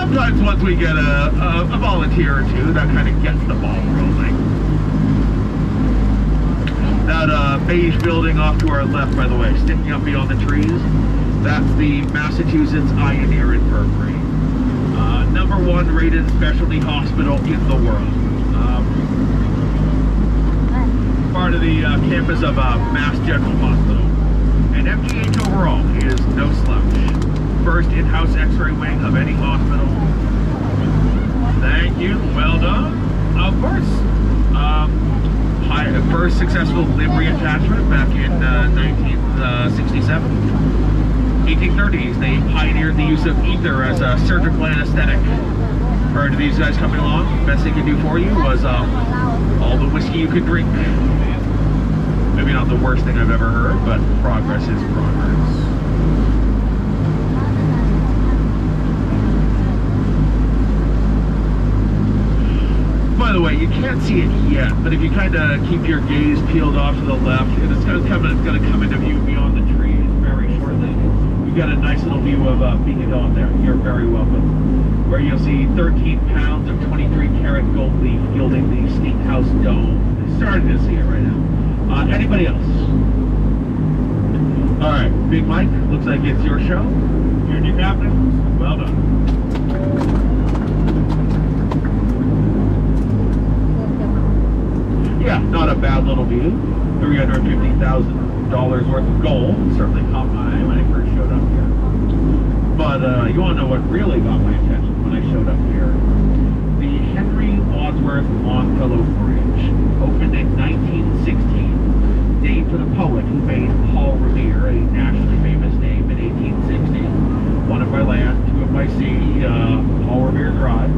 sometimes once we get a volunteer or two, that kind of gets the ball rolling. That beige building off to our left, by the way, sticking up beyond the trees, that's the Massachusetts Eye and Ear Infirmary. #1 rated specialty hospital in the world. Part of the campus of Mass General Hospital. And MGH overall is no slouch. First in-house x-ray wing of any hospital. Thank you, well done. Of course. First successful limb reattachment back in 1967. 1830s, they pioneered the use of ether as a surgical anesthetic. Prior to these guys coming along, best they could do for you was all the whiskey you could drink. Maybe not the worst thing I've ever heard, but progress is progress. By the way, you can't see it yet, but if you kind of keep your gaze peeled off to the left, it's going to come into view beyond the trees very shortly. You've got a nice little view of Beacon Hill up there. You're very welcome. Where you'll see 13 pounds of 23-karat gold leaf gilding the State House dome. Starting to see it right now. Anybody else? All right, Big Mike, looks like it's your show. You're new captain. Well done. Yeah, not a bad little view. $350,000 worth of gold. Certainly caught my eye when I first showed up here. But you want to know what really got my attention when I showed up here? The Henry Wadsworth Longfellow Bridge, opened in 1916, named for the poet who made Paul Revere a nationally famous name in 1860. One of by land, two of by sea, Paul Revere Drive.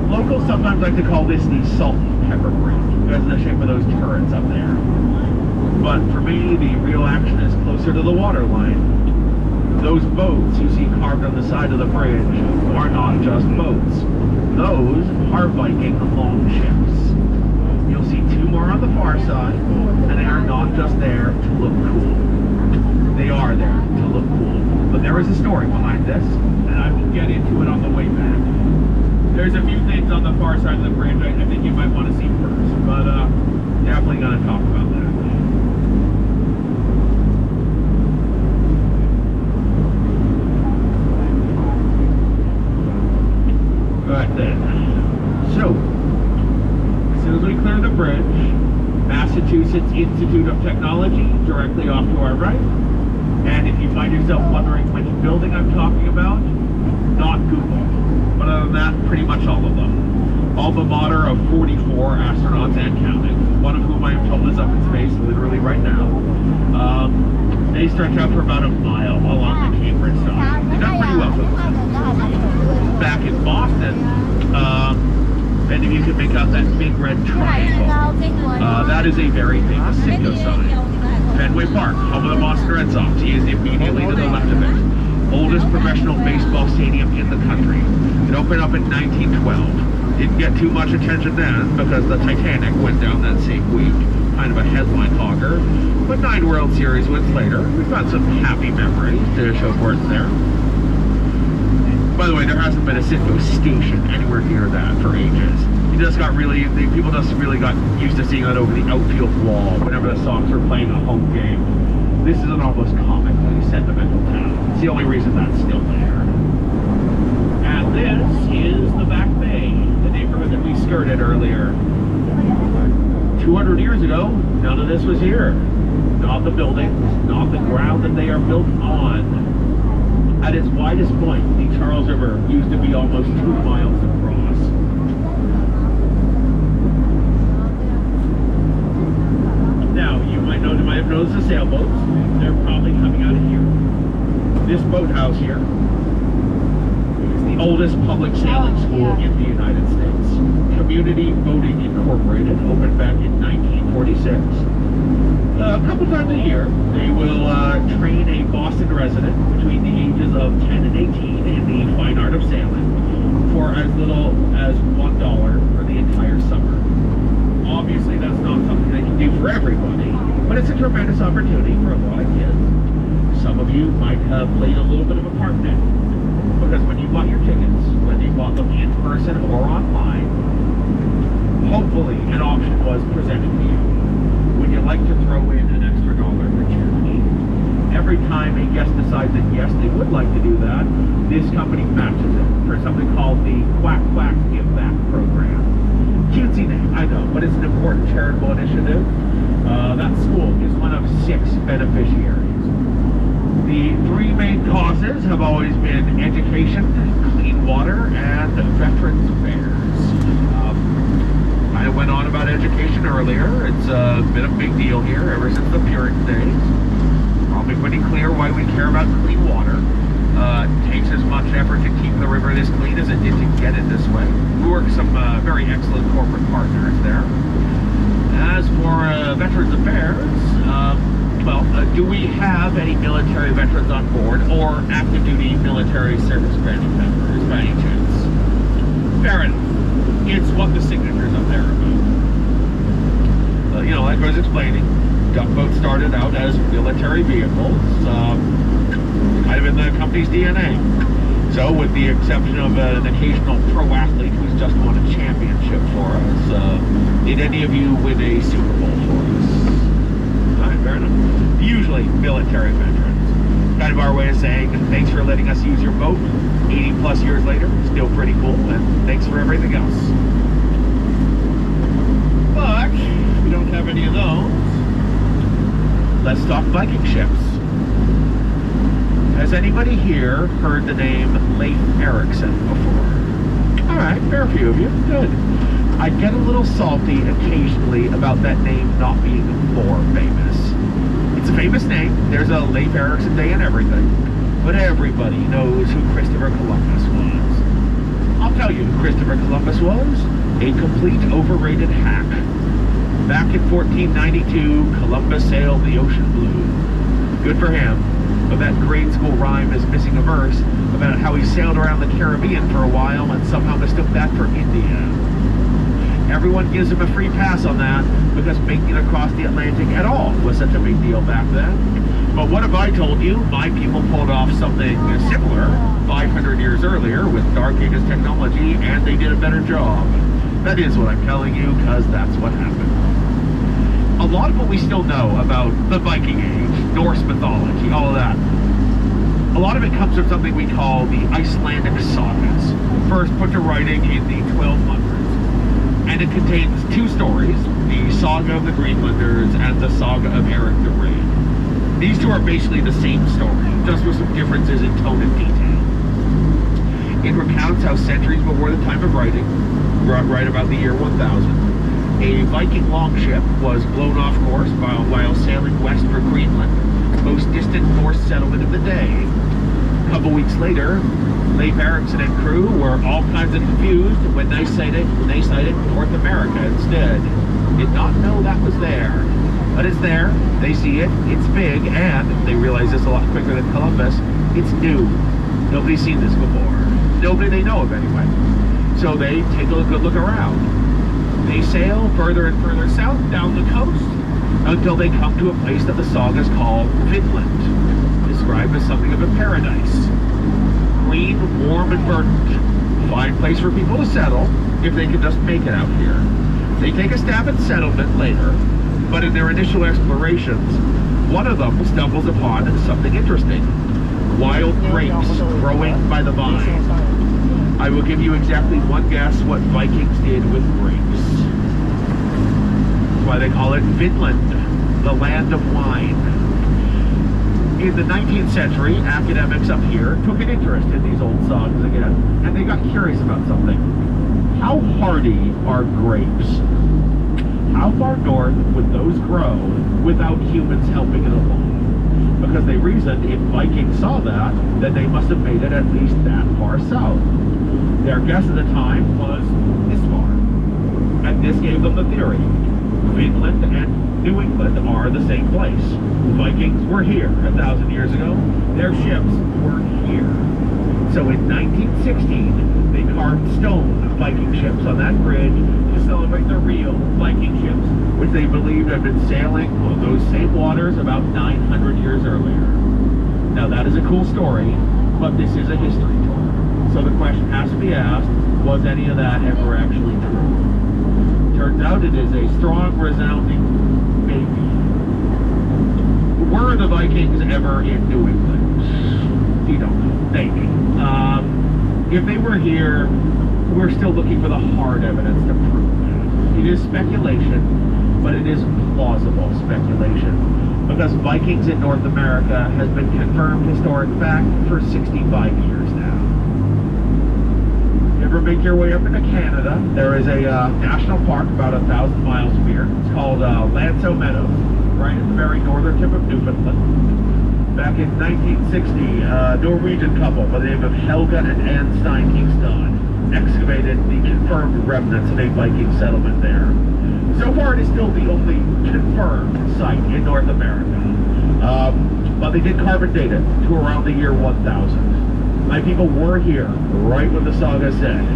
Locals sometimes like to call this the Salt and Pepper Bridge because of the shape of those turrets up there. But for me, the real action is closer to the water line. Those boats you see carved on the side of the bridge are not just boats. Those are Viking longships. You'll see two more on the far side, and they are not just there to look cool. They are there to look cool. But there is a story behind this, and I will get into it on the way back. There's a few things on the far side of the bridge I think you might want to see first, but definitely going to talk about that. Right then. So, as soon as we clear the bridge, Massachusetts Institute of Technology directly off to our right. And if you find yourself wondering which building I'm talking about, not Google. But other than that, pretty much all of them. Alma mater of 44 astronauts and counting, one of whom I am told is up in space literally right now. They stretch out for about a mile along the Cambridge side. They've done pretty well for themselves. Back in Boston, and if you can make out that big red triangle, that is a very famous Citgo sign. Fenway Park, home of the Boston Red Sox. He is immediately to the left of it. Oldest professional baseball stadium in the country. It opened up in 1912. Didn't get too much attention then because the Titanic went down that same week. Kind of a headline hogger. But 9 World Series wins later. We've got some happy memories to show for it there. By the way, there hasn't been a Citgo station anywhere near that for ages. People just really got used to seeing that over the outfield wall whenever the Sox were playing a home game. This is an almost comically sentimental town. It's the only reason that's still there. And this is the Back Bay, the neighborhood that we skirted earlier. 200 years ago, none of this was here. Not the buildings, not the ground that they are built on. At its widest point, the Charles River used to be almost 2 miles across. Now, you might have noticed the sailboats. They're probably coming out of here. This boathouse here is the oldest public sailing school in the United States. Community Boating Incorporated, opened back in 1946. A couple times a year, they will train a Boston resident between the ages of 10 and 18 in the fine art of sailing for as little as $1 for the entire summer. Obviously, that's not something they can do for everybody, but it's a tremendous opportunity for a lot of kids. Some of you might have played a little bit of a part in it. because when you bought your tickets, whether you bought them in person or online, hopefully an option was presented to you. Would you like to throw in an extra dollar for charity? Every time a guest decides that yes, they would like to do that, this company matches it for something called the Quack Quack Give Back Program. Cutesy name, I know, but it's an important charitable initiative. That school is one of 6 beneficiaries. The 3 main causes have always been education, clean water, and Veterans Affairs. I went on about education earlier. It's been a big deal here ever since the Puritan days. I'll be pretty clear why we care about clean water. It takes as much effort to keep the river this clean as it did to get it this way. We work with some very excellent corporate partners there. As for Veterans Affairs, do we have any military veterans on board or active duty military service branch members by any chance? Fair enough. It's what the signatures up there are about. Like I was explaining, tugboats started out as military vehicles, kind of in the company's DNA. So, with the exception of an occasional pro athlete who's just won a championship for us, did any of you win a Super Bowl for us? Alright, fair enough. Usually military veterans. Kind of our way of saying, thanks for letting us use your boat. 80 plus years later, still pretty cool, and thanks for everything else. But, if we don't have any of those, let's talk Viking ships. Has anybody here heard the name Leif Erikson before? Alright, fair few of you. Good. I get a little salty occasionally about that name not being more famous. It's a famous name. There's a Leif Erikson Day and everything. But everybody knows who Christopher Columbus was. I'll tell you who Christopher Columbus was. A complete overrated hack. Back in 1492, Columbus sailed the ocean blue. Good for him. But that grade school rhyme is missing a verse about how he sailed around the Caribbean for a while and somehow mistook that for India. Everyone gives him a free pass on that because making it across the Atlantic at all was such a big deal back then. But what if I told you my people pulled off something similar 500 years earlier with Dark Ages technology and they did a better job? That is what I'm telling you, because that's what happened. A lot of what we still know about the Viking Age, Norse mythology, all of that, a lot of it comes from something we call the Icelandic sagas, first put to writing in the 1200s. And it contains 2 stories, the Saga of the Greenlanders and the Saga of Eric the Red. These 2 are basically the same story, just with some differences in tone and detail. It recounts how centuries before the time of writing, right about the year 1000, a Viking longship was blown off course while sailing west for Greenland, the most distant Norse settlement of the day. A couple weeks later, Leif Erikson and crew were all kinds of confused when they sighted North America instead. Did not know that was there. But it's there, they see it, it's big, and they realize this a lot quicker than Columbus, it's new. Nobody's seen this before. Nobody they know of anyway. So they take a good look around. They sail further and further south down the coast until they come to a place that the sagas call Vinland, described as something of a paradise. Green, warm, and verdant. Fine place for people to settle if they can just make it out here. They take a stab at settlement later, but in their initial explorations, one of them stumbles upon something interesting. Wild grapes growing by the vine. I will give you exactly one guess what Vikings did with grapes. That's why they call it Vinland, the land of wine. In the 19th century, academics up here took an interest in these old sagas again, and they got curious about something. How hardy are grapes? How far north would those grow without humans helping it along? Because they reasoned if Vikings saw that, then they must have made it at least that far south. Their guess at the time was this far. And this gave them the theory. Finland and New England are the same place. Vikings were here 1,000 years ago. Their ships were here. So in 1916, they carved stone Viking ships on that bridge to celebrate the real Viking ships, which they believed had been sailing on those same waters about 900 years earlier. Now that is a cool story, but this is a history tour. So the question has to be asked, was any of that ever actually true? Turns out it is a strong, resounding maybe. Were the Vikings ever in New England? You don't know. Maybe. If they were here, we're still looking for the hard evidence to prove that. It is speculation, but it is plausible speculation, because Vikings in North America has been confirmed historic fact for 65 years now. You ever make your way up into Canada, there is a national park about 1,000 miles from here. It's called L'Anse aux Meadows, right at the very northern tip of Newfoundland. Back in 1960, a Norwegian couple by the name of Helga and Anne Stein-Kingston excavated the confirmed remnants of a Viking settlement there. So far, it is still the only confirmed site in North America. But they did carbon date it to around the year 1000. My people were here right when the saga said.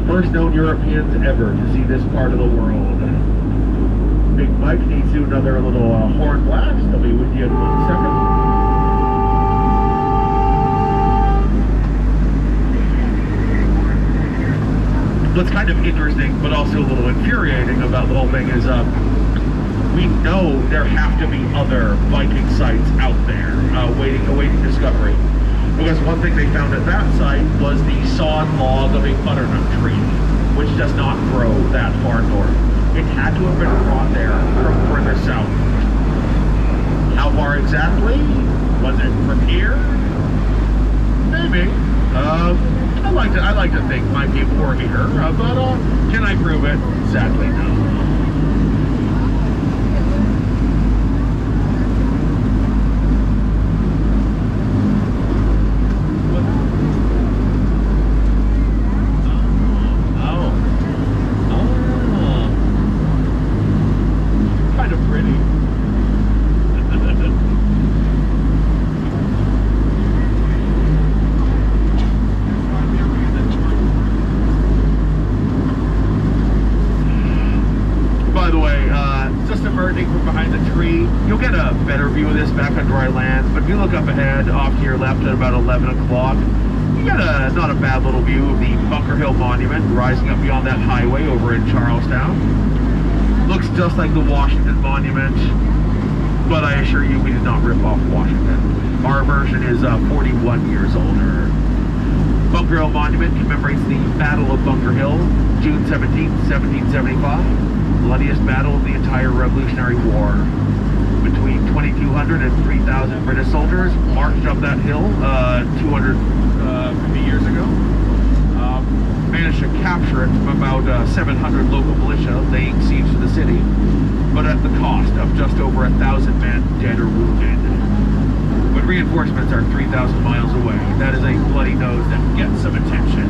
First known Europeans ever to see this part of the world. Big Mike needs to do another little horn blast. I'll be with you in 1 second. What's kind of interesting, but also a little infuriating about the whole thing is we know there have to be other Viking sites out there awaiting discovery. Because one thing they found at that site was the sawn log of a butternut tree, which does not grow that far north. It had to have been brought there from further south. How far exactly? Was it from here? Maybe. I like to think my people were here, but can I prove it? Sadly, no. From behind the tree, you'll get a better view of this back on dry land, but if you look up ahead off to your left at about 11 o'clock, you get not a bad little view of the Bunker Hill Monument rising up beyond that highway over in Charlestown. Looks just like the Washington Monument, but I assure you we did not rip off Washington. Our version is 41 years older. Bunker Hill Monument commemorates the Battle of Bunker Hill, June 17, 1775. Bloodiest battle of the entire Revolutionary War. Between 2,200 and 3,000 British soldiers marched up that hill 250 years ago. Managed to capture it from about 700 local militia laying siege to the city, but at the cost of just over 1,000 men dead or wounded. When reinforcements are 3,000 miles away, that is a bloody nose that gets some attention.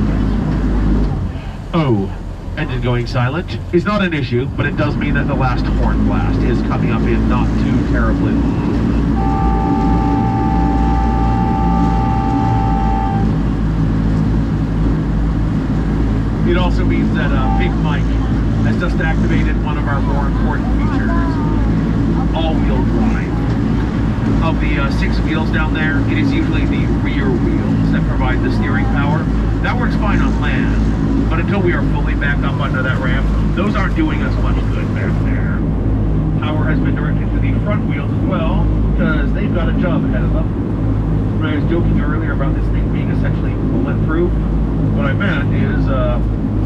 Oh. Engine going silent is not an issue, but it does mean that the last horn blast is coming up in not too terribly long. It also means that Big Mike has just activated one of our more important features, all-wheel drive. Of the 6 wheels down there, it is usually the rear wheels that provide the steering power. That works fine on land, but until we are fully back up under that ramp, those aren't doing us much good back there. Power has been directed to the front wheels as well, because they've got a job ahead of them. When I was joking earlier about this thing being essentially bulletproof, what I meant is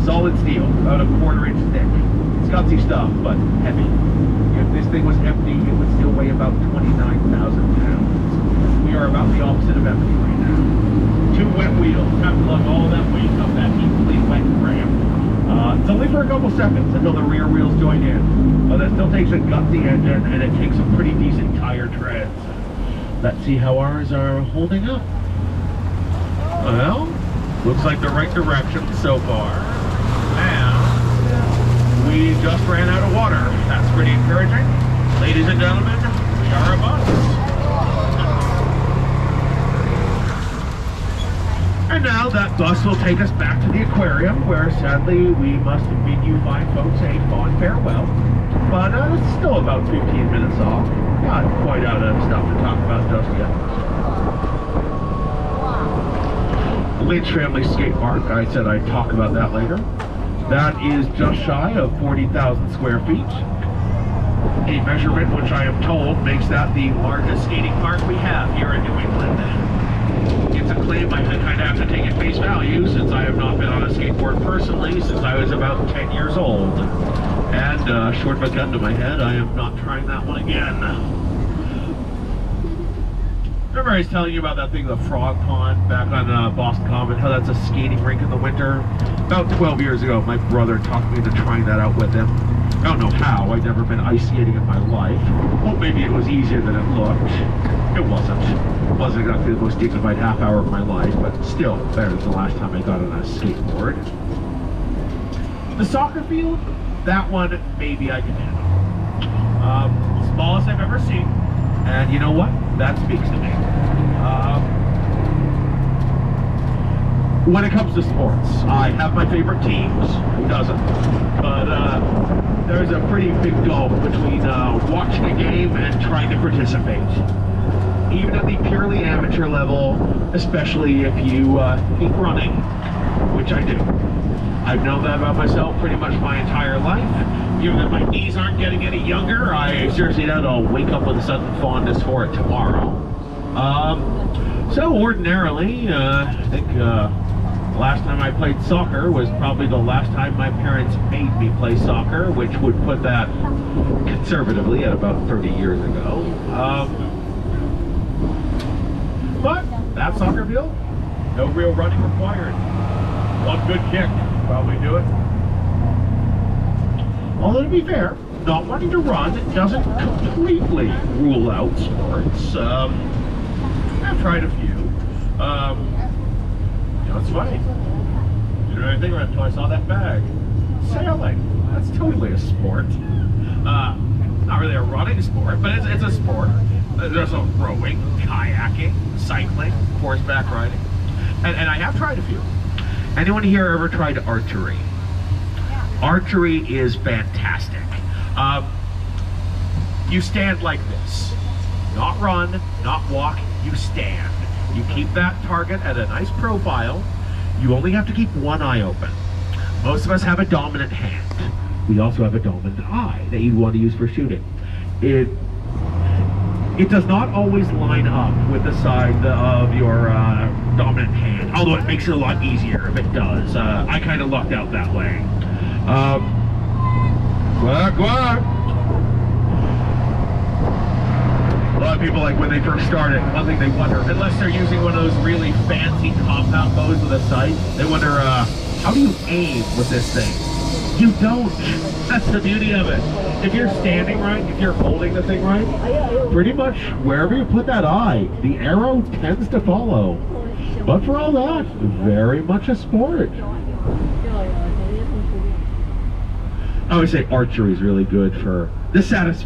solid steel, about a 1/4 inch thick. It's gutsy stuff, but heavy. If this thing was empty, it would still weigh about 29,000 pounds. We are about the opposite of empty right now. 2 wet wheels have to lug all that weight up that equally wet ramp. It's only for a couple seconds until the rear wheels join in. But that still takes a gutsy engine, and it takes some pretty decent tire treads. Let's see how ours are holding up. Well, looks like the right direction so far. And we just ran out of water. That's pretty encouraging. Ladies and gentlemen, we are a bus. And now now that bus will take us back to the aquarium, where sadly we must bid you fine folks a fond farewell. But it's still about 15 minutes off. Not quite out of stuff to talk about just yet. Lynch Family Skate Park, I said I'd talk about that later. That is just shy of 40,000 square feet. A measurement which I am told makes that the largest skating park we have here in New England. It's a claim I kind of have to take at face value, since I have not been on a skateboard personally since I was about 10 years old. And short of a gun to my head, I am not trying that one again. Remember I was telling you about that thing, the Frog Pond, back on Boston Common, how that's a skating rink in the winter? About 12 years ago, my brother talked me into trying that out with him. I don't know how, I'd never been ice skating in my life. Well, maybe it was easier than it looked. It wasn't. It wasn't exactly the most dignified half hour of my life, but still better than the last time I got on a skateboard. The soccer field, that one maybe I can handle. Smallest I've ever seen, and you know what? That speaks to me. When it comes to sports, I have my favorite teams. Who doesn't? But there's a pretty big gulf between watching a game and trying to participate. Even at the purely amateur level, especially if you hate running, which I do. I've known that about myself pretty much my entire life. Given that my knees aren't getting any younger, I seriously doubt I'll wake up with a sudden fondness for it tomorrow. So ordinarily, I think the last time I played soccer was probably the last time my parents made me play soccer, which would put that conservatively at about 30 years ago. But that soccer field, no real running required. One good kick, probably do it. Although to be fair, not wanting to run doesn't completely rule out sports. I've tried a few. You know, it's funny. Didn't really think about it until I saw that bag. Sailing. That's totally a sport. Not really a running sport, but it's a sport. There's also rowing, kayaking, cycling, horseback riding. And I have tried a few. Anyone here ever tried archery? Archery is fantastic. You stand like this. Not run, not walk, you stand. You keep that target at a nice profile. You only have to keep one eye open. Most of us have a dominant hand. We also have a dominant eye that you'd want to use for shooting. It does not always line up with the side of your dominant hand, although it makes it a lot easier if it does. I kind of lucked out that way. Quack, quack. A lot of people, like when they first started, one thing they wonder, unless they're using one of those really fancy compound bows with a sight, they wonder, how do you aim with this thing? You don't. That's the beauty of it. If you're standing right, if you're holding the thing right, pretty much wherever you put that eye, the arrow tends to follow. But for all that, very much a sport. I always say archery is really good for the satisfaction.